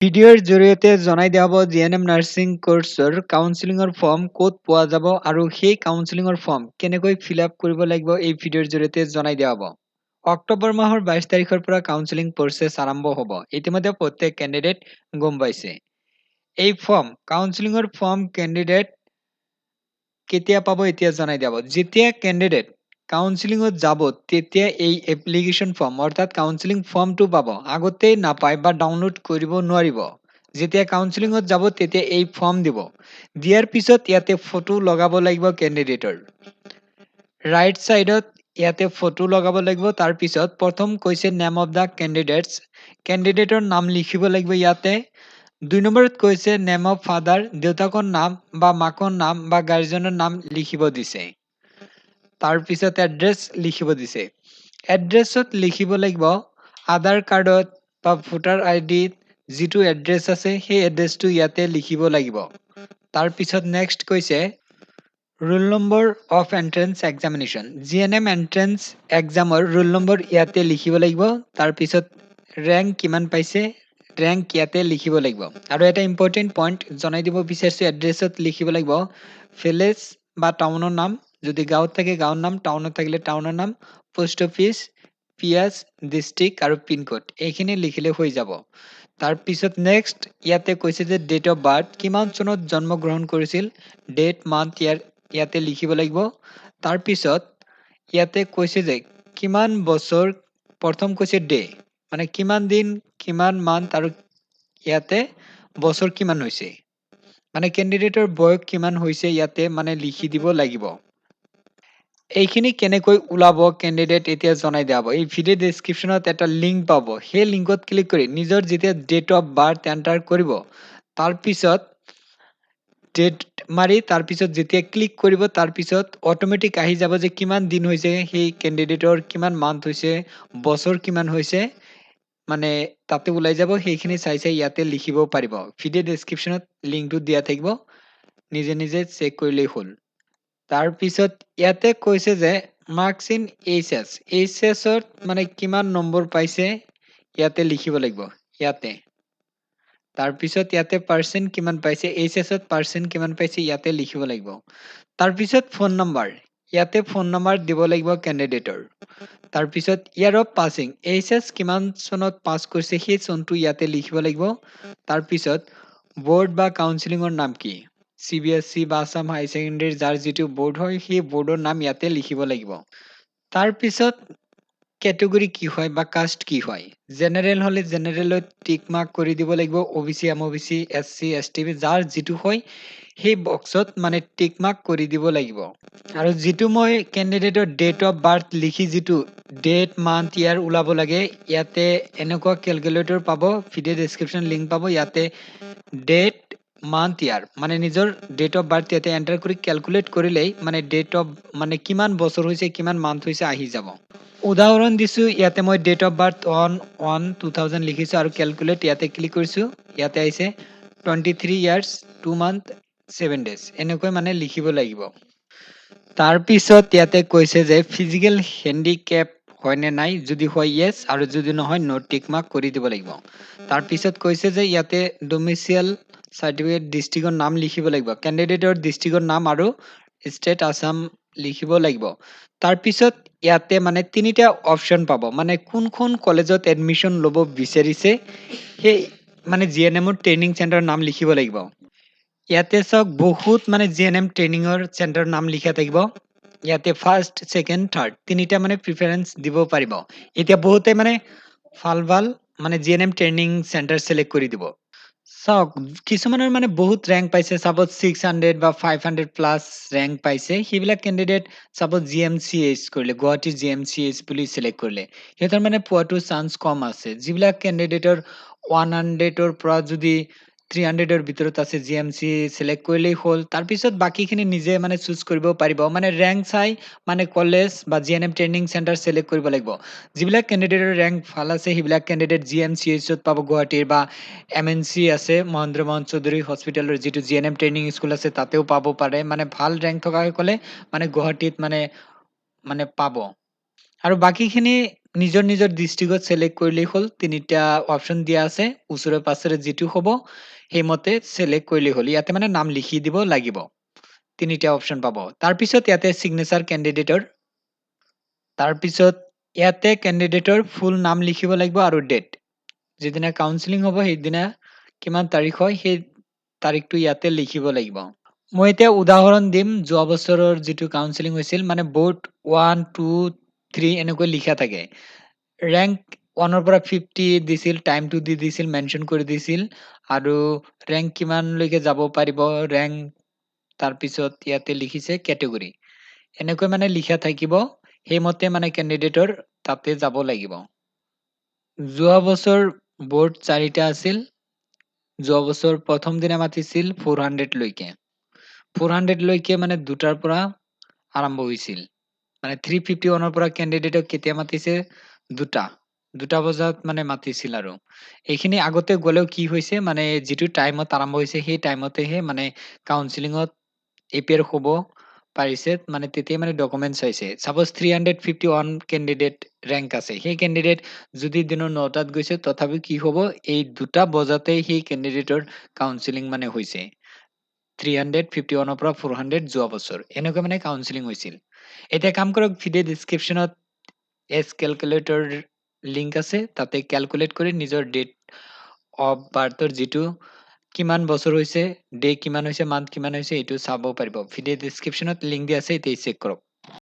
ভিডিঅ'ৰ জৰিয়তে জনাই দিয়া হ'ব জিএনএম নাৰ্ছিং কোৰ্চৰ কাউন্সেলিঙৰ ফৰ্ম ক'ত পোৱা যাব আৰু সেই কাউন্সেলিঙৰ ফৰ্ম কেনেকৈ ফিল আপ কৰিব লাগিব এই ভিডিঅ'ৰ জৰিয়তে জনাই দিয়া হ'ব। অক্টোবৰ মাহৰ 22 তাৰিখৰ পৰা কাউন্সেলিং প্ৰচেছ আৰম্ভ হ'ব। ইতিমধ্যে প্ৰত্যেক কেণ্ডিডেট গম পাইছে। এই কাউন্সেলিঙৰ ফৰ্ম কেণ্ডিডেট কেতিয়া পাব এতিয়া জনাই দিয়া হ'ব। যেতিয়া কেণ্ডিডেট কাউন্সেলিঙত যাব তেতিয়া এই এপ্লিকেশ্যন ফৰ্ম অৰ্থাৎ কাউন্সেলিং ফৰ্মটো পাব। আগতেই নাপায় বা ডাউনলোড কৰিব নোৱাৰিব। যেতিয়া কাউন্সেলিঙত যাব তেতিয়া এই ফৰ্ম দিব। দিয়াৰ পিছত ইয়াতে ফটো লগাব লাগিব কেণ্ডিডেটৰ। ৰাইট সাইডত ইয়াতে ফটো লগাব লাগিব। তাৰ পিছত প্ৰথম কৈছে নেম অফ দা কেণ্ডিডেটছ। কেণ্ডিডেটৰ নাম লিখিব লাগিব ইয়াতে। 2 নম্বৰত কৈছে নেম অফ ফাদাৰ, দেউতাকৰ নাম বা মাকৰ নাম বা গাৰ্জেনৰ নাম লিখিব দিছে। তাৰ পিছত এড্ৰেছ লিখিব দিছে। এড্ৰেছত লিখিব লাগিব আধাৰ কাৰ্ডত বা ভোটাৰ আইডিত যিটো এড্ৰেছ আছে সেই এড্ৰেছটো ইয়াতে লিখিব লাগিব। তাৰ পিছত নেক্সট কৈছে roll number of entrance examination. GNM entrance এক্সামৰ ৰোল নম্বৰ ইয়াতে লিখিব লাগিব। তাৰ পিছত ৰেংক কিমান পাইছে ৰেংক ইয়াতে লিখিব লাগিব। আৰু এটা ইম্পৰ্টেণ্ট পইণ্ট জনাই দিব বিচাৰিছো, এড্ৰেছত লিখিব লাগিব ভিলেজ বা টাউনৰ নাম, যদি গাঁৱত থাকে গাঁৱৰ নাম, টাউনত থাকিলে টাউনৰ নাম, পোষ্ট অফিচ, পিয়াজ, ডিষ্ট্ৰিক্ট আৰু পিনক'ড এইখিনি লিখিলে হৈ যাব। তাৰ পিছত নেক্সট ইয়াতে কৈছে যে ডেট অফ বাৰ্থ, কিমান চনত জন্মগ্ৰহণ কৰিছিল, ডেট মান্থ ইয়াতে লিখিব লাগিব। তাৰ পিছত ইয়াতে কৈছে যে কিমান বছৰ, প্ৰথম কৈছে ডে মানে কিমান দিন, কিমান মান্থ আৰু ইয়াতে বছৰ কিমান হৈছে, মানে কেণ্ডিডেটৰ বয়স কিমান হৈছে ইয়াতে মানে লিখি দিব লাগিব। এইখিনি কেনেকৈ ওলাব কেণ্ডিডেট এতিয়া জনাই দিয়া হ'ব। এই ভিডিঅ' ডেছক্ৰিপশ্যনত এটা লিংক পাব। সেই লিংকত ক্লিক কৰি নিজৰ যেতিয়া ডেট অফ বাৰ্থ এণ্টাৰ কৰিব, তাৰপিছত ডেট মাৰি তাৰপিছত যেতিয়া ক্লিক কৰিব তাৰপিছত অট'মেটিক আহি যাব যে কিমান দিন হৈছে সেই কেণ্ডিডেটৰ, কিমান মান্থ হৈছে, বছৰ কিমান হৈছে, মানে তাতে ওলাই যাব। সেইখিনি চাই ইয়াতে লিখিব পাৰিব। ভিডিঅ' ডেছক্ৰিপশ্যনত লিংকটো দিয়া থাকিব, নিজে নিজে চেক কৰিলেই হ'ল। তাৰপিছত ইয়াতে কৈছে যে মাৰ্কছ ইন এইচএছত মানে কিমান নম্বৰ পাইছে ইয়াতে লিখিব লাগিব ইয়াতে। তাৰপিছত ইয়াতে পাৰ্চেণ্ট কিমান পাইছে, এইচএছত পাৰ্চেণ্ট কিমান পাইছে ইয়াতে লিখিব লাগিব। তাৰপিছত ফোন নম্বৰ, ইয়াতে ফোন নম্বৰ দিব লাগিব কেণ্ডিডেটৰ। তাৰপিছত ইয়াৰ অফ পাছিং, এইচএছ কিমান চনত পাছ কৰিছে সেই চনটো ইয়াতে লিখিব লাগিব। তাৰপিছত বৰ্ড বা কাউন্সিলিঙৰ নাম কি, CBSE বা আসাম হাই ছেকেণ্ডেৰী যাৰ যিটো বৰ্ড হয় সেই বৰ্ডৰ নাম ইয়াতে লিখিব লাগিব। তাৰপিছত কেটেগৰী কি হয় বা কাষ্ট কি হয়, জেনেৰেল হলে জেনেৰেলত টিক মাৰ্ক কৰি দিব লাগিব। OBC, MOBC, SC, ST যাৰ যিটো হয় সেই বক্সত মানে টিক মাৰ্ক কৰি দিব লাগিব। আৰু যিটো মই কেণ্ডিডেটৰ ডেট অফ বাৰ্থ লিখি যিটো ডেট মান্থ ইয়াৰ ওলাব লাগে, ইয়াতে এনেকুৱা কেলকুলেটৰ পাব, ভিডিঅ' ডেছক্ৰিপশ্যন লিংক পাব। ইয়াতে ডেট মান্থ ইয়াৰ মানে নিজৰ ডেট অফ বাৰ্থ ইয়াতে এণ্টাৰ কৰি কেলকুলেট কৰিলেই মানে ডেট অফ মানে কিমান বছৰ হৈছে কিমান মান্থ হৈছে আহি যাব। উদাহৰণ দিছোঁ, ইয়াতে মই ডেট অফ বাৰ্থ 1/1/2000 লিখিছোঁ আৰু কেলকুলেট ইয়াতে ক্লিক কৰিছোঁ। ইয়াতে আহিছে 23 ইয়াৰ্ছ 2 মান্থ 7 ডেজ, এনেকৈ মানে লিখিব লাগিব। তাৰপিছত ইয়াতে কৈছে যে ফিজিকেল হেণ্ডিকেপ হয়নে নাই, যদি হয় য়েছ আৰু যদি নহয় ন' টিক মাৰ্ক কৰি দিব লাগিব। তাৰপিছত কৈছে যে ইয়াতে ডমিচিয়েল চাৰ্টিফিকেট ডিষ্ট্ৰিক্টৰ নাম লিখিব লাগিব, কেণ্ডিডেটৰ ডিষ্ট্ৰিক্টৰ নাম আৰু ষ্টেট আসাম লিখিব লাগিব। তাৰপিছত ইয়াতে মানে 3টা অপশ্যন পাব, মানে কোনখন কলেজত এডমিশ্যন ল'ব বিচাৰিছে সেই মানে GNMৰ ট্ৰেইনিং চেণ্টাৰৰ নাম লিখিব লাগিব। ইয়াতে চাওক বহুত মানে GNM ট্ৰেইনিঙৰ চেণ্টাৰৰ নাম লিখা থাকিব। ইয়াতে ফাৰ্ষ্ট, ছেকেণ্ড, থাৰ্ড 3টা মানে প্ৰিফাৰেঞ্চ দিব পাৰিব। এতিয়া বহুতে মানে ভাল মানে GNM ট্ৰেইনিং চেণ্টাৰ চিলেক্ট কৰি দিব। চাওক কিছুমানৰ মানে বহুত ৰেংক পাইছে, চাপ'জ 600 বা 500+ ৰেংক পাইছে, সেইবিলাক কেণ্ডিডেট চাপ'জ GMCH কৰিলে, গুৱাহাটী GMCH বুলি চিলেক্ট কৰিলে, সিহঁতৰ মানে পোৱাটো চান্স কম আছে। যিবিলাক কেণ্ডিডেটৰ 100ৰ পৰা যদি 300ৰ ভিতৰত আছে GMC চিলেক্ট কৰিলেই হ'ল। তাৰপিছত বাকীখিনি নিজে মানে চুজ কৰিব পাৰিব, মানে ৰেংক চাই মানে কলেজ বা GNM ট্ৰেইনিং চেণ্টাৰ চিলেক্ট কৰিব লাগিব। যিবিলাক কেণ্ডিডেটৰ ৰেংক ভাল আছে সেইবিলাক কেণ্ডিডেট GMCHত পাব, গুৱাহাটীৰ বা MNC আছে মহেন্দ্ৰ মোহন চৌধুৰী হস্পিটেলৰ যিটো GNM ট্ৰেইনিং স্কুল আছে তাতেও পাব পাৰে। মানে ভাল ৰেংক থকা সকলে মানে গুৱাহাটীত মানে পাব। আৰু বাকীখিনি নিজৰ ডিষ্ট্ৰিক্টত চিলেক্ট কৰিলেই হ'ল। তিনিটা অপচন দিয়া আছে, ওচৰে পাছৰে যিটো হ'ব সেইমতে চিলেক্ট কৰিলেই হ'ল। ইয়াতে মানে নাম লিখি দিব লাগিব। তিনিটা অপচন পাব। তাৰপিছত ইয়াতে চিগনেচাৰ কেণ্ডিডেটৰ, তাৰপিছত ইয়াতে কেণ্ডিডেটৰ ফুল নাম লিখিব লাগিব আৰু ডেট। যিদিনা কাউন্সেলিং হ'ব সেইদিনা কিমান তাৰিখ হয় সেই তাৰিখটো ইয়াতে লিখিব লাগিব। মই এতিয়া উদাহৰণ দিম, যোৱা বছৰৰ যিটো কাউন্সেলিং হৈছিল, মানে বৰ্ড 1, 2, 3 এনেকৈ লিখা থাকে। ৰেংক 1ৰ পৰা 50 দিছিল, টাইমটো দি দিছিল, মেনশ্যন কৰি দিছিল আৰু ৰেংক কিমানলৈকে যাব পাৰিব, ৰেংক তাৰপিছত ইয়াতে লিখিছে কেটেগৰী। এনেকৈ মানে লিখা থাকিব, সেইমতে মানে কেণ্ডিডেটৰ তাতে যাব লাগিব। যোৱা বছৰ বৰ্ড 4টা আছিল। যোৱা বছৰ প্ৰথম দিনা মাতিছিল 400 লৈকে। 400 লৈকে মানে 2টাৰ পৰা আৰম্ভ হৈছিল। মানে 351ৰ পৰা কেণ্ডিডেটক কেতিয়া মাতিছে? 2টা বজাত মানে মাতিছিল আৰু। এইখিনি আগতে গ'লেও কি হৈছে, মানে যিটো টাইমত আৰম্ভ হৈছে সেই টাইমতেহে মানে কাউন্সেলিঙত এপিয়াৰ হ'ব পাৰিছে, মানে তেতিয়াই মানে ডকুমেন্ট চাইছে। চাপোজ 351 কেণ্ডিডেট ৰেংক আছে, সেই কেণ্ডিডেট যদি দিনৰ 9টাত গৈছে তথাপিও কি হ'ব, এই 2টা বজাতেই সেই কেণ্ডিডেটৰ কাউন্সেলিং মানে হৈছে। 351ৰ পৰা 400 যোৱা বছৰ এনেকৈ মানে কাউন্সেলিং হৈছিল। এতিয়া কাম কৰক, ভিডিঅ' ডিছক্ৰিপশ্যনত এছ কেলকুলেটৰ লিংক আছে, তাতে কেলকুলেট কৰি নিজৰ ডেট অফ বাৰ্থৰ যিটো কিমান বছৰ হৈছে, ডে কিমান হৈছে, মান্থ কিমান হৈছে এইটো চাব পাৰিব। ভিডিঅ' ডিছক্ৰিপশ্যনত লিংক দিয়া আছে, এতিয়া চেক কৰক।